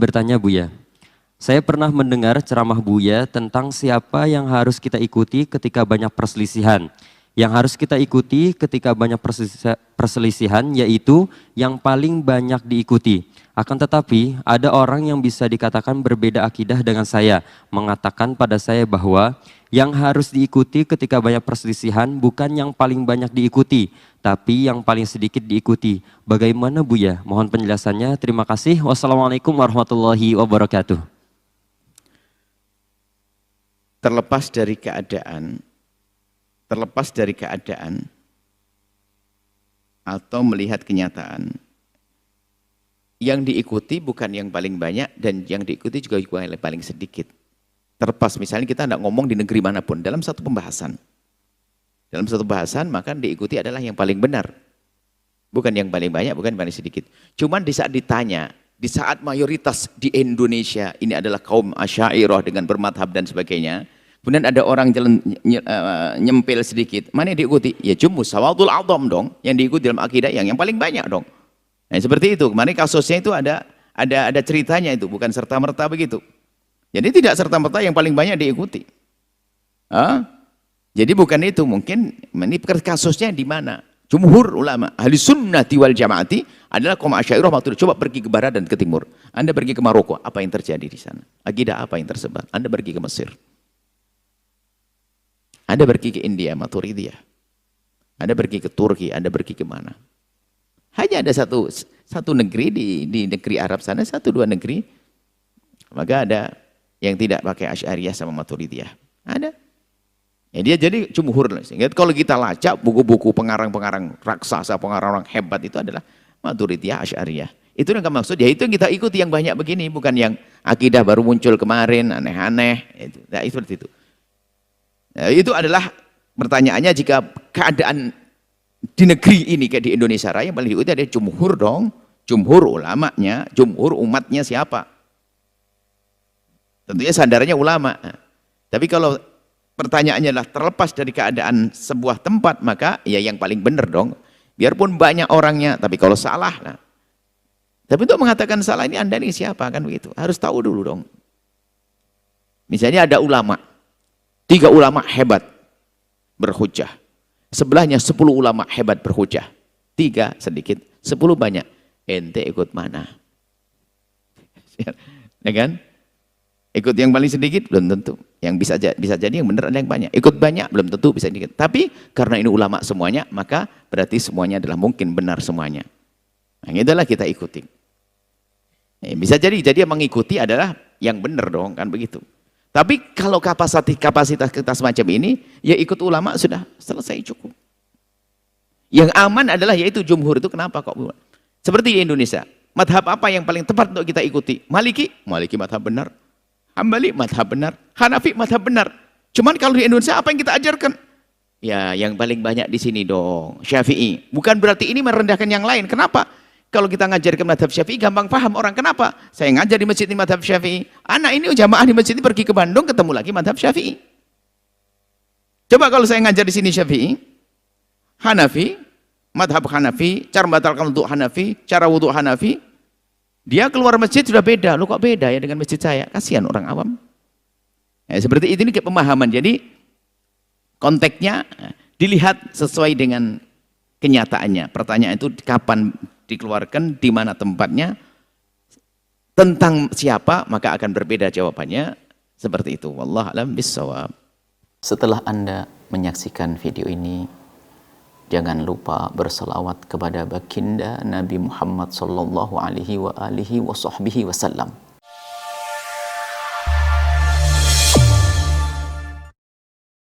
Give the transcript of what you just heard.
bertanya Buya. Saya pernah mendengar ceramah Buya tentang siapa yang harus kita ikuti ketika banyak perselisihan. Yang harus kita ikuti ketika banyak perselisihan yaitu yang paling banyak diikuti. Akan tetapi ada orang yang bisa dikatakan berbeda akidah dengan saya. Mengatakan pada saya bahwa yang harus diikuti ketika banyak perselisihan bukan yang paling banyak diikuti. Tapi yang paling sedikit diikuti. Bagaimana Buya? Mohon penjelasannya. Terima kasih. Wassalamualaikum warahmatullahi wabarakatuh. Terlepas dari keadaan atau melihat kenyataan, yang diikuti bukan yang paling banyak dan yang diikuti juga yang paling sedikit. Terlepas misalnya kita tidak ngomong di negeri manapun, dalam satu pembahasan maka diikuti adalah yang paling benar, bukan yang paling banyak, bukan yang paling sedikit. Cuman di saat ditanya, di saat mayoritas di Indonesia ini adalah kaum Asy'ariyah dengan bermadhab dan sebagainya, kemudian ada orang jalan nyempil sedikit, mana yang diikuti? Ya jumus sawadul a'dham dong, yang diikuti dalam akidah yang paling banyak dong. Nah, seperti itu. Kemarin kasusnya itu ada ceritanya itu, bukan serta-merta begitu. Jadi tidak serta-merta yang paling banyak diikuti. Jadi bukan itu, mungkin ini kasusnya di mana? Jumhur ulama ahli sunnati wal jamaati adalah kaum Asy'ariyah Maturidiyah. Coba pergi ke barat dan ke timur. Anda pergi ke Maroko, apa yang terjadi di sana? Akidah apa yang tersebar? Anda pergi ke Mesir. Anda pergi ke India, Maturidiyah. Anda pergi ke Turki, Anda pergi ke mana? Hanya ada satu negeri di negeri Arab sana, 1-2 negeri. Maka ada yang tidak pakai Asy'ariyah sama Maturidiyah. Ada. Ya, dia jadi jumhur. Sehingga kalau kita lacak buku-buku pengarang-pengarang raksasa, pengarang hebat itu adalah Maturidiyah, Asy'ariyah. Itu yang maksud, ya itu yang kita ikuti yang banyak begini, bukan yang akidah baru muncul kemarin, aneh-aneh. Nah, itu seperti itu. Nah, itu adalah pertanyaannya, jika keadaan di negeri ini kayak di Indonesia Raya yang paling diikuti ada jumhur dong, jumhur ulamanya, jumhur umatnya siapa? Tentunya sandarannya ulama. Tapi kalau pertanyaannya adalah terlepas dari keadaan sebuah tempat, maka ya yang paling benar dong. Biarpun banyak orangnya, tapi kalau salah, nah. Tapi untuk mengatakan salah ini Anda ini siapa kan begitu? Harus tahu dulu dong. Misalnya ada ulama, 3 ulama hebat berhujjah. Sebelahnya 10 ulama hebat berhujjah. 3 sedikit, 10 banyak. Ente ikut mana? Ya kan? Ikut yang paling sedikit belum tentu. Yang bisa jadi yang benar ada yang banyak. Ikut banyak belum tentu bisa sedikit. Tapi karena ini ulama semuanya, maka berarti semuanya adalah mungkin benar semuanya. Nah, itulah kita ikuti. Bisa jadi yang mengikuti adalah yang benar dong, kan begitu. Tapi kalau kapasitas kita semacam ini, ya ikut ulama sudah selesai cukup. Yang aman adalah yaitu jumhur itu. Kenapa kok? Seperti di Indonesia, madhab apa yang paling tepat untuk kita ikuti? Maliki madhab benar. Hambali madhab benar. Hanafi madhab benar. Cuman kalau di Indonesia apa yang kita ajarkan? Ya yang paling banyak di sini dong, Syafi'i. Bukan berarti ini merendahkan yang lain. Kenapa? Kalau kita ngajarkan madhab Syafi'i gampang paham orang. Kenapa? Saya ngajar di masjid ini madhab Syafi'i. Anak ini jamaah di masjid ini pergi ke Bandung ketemu lagi madhab Syafi'i. Coba kalau saya ngajar di sini Syafi'i, Hanafi, madhab Hanafi, cara membatalkan wudhu Hanafi, cara wudhu Hanafi, dia keluar masjid sudah beda. Lu kok beda ya dengan masjid saya? Kasihan orang awam. Ya, seperti itu ini pemahaman. Jadi konteksnya dilihat sesuai dengan kenyataannya. Pertanyaan itu kapan dikeluarkan, di mana tempatnya, tentang siapa, maka akan berbeda jawabannya. Seperti itu. Wallahu a'lam bishawab. Setelah Anda menyaksikan video ini, jangan lupa berselawat kepada baginda Nabi Muhammad sallallahu alaihi wa alihi wa sahbihi wasallam.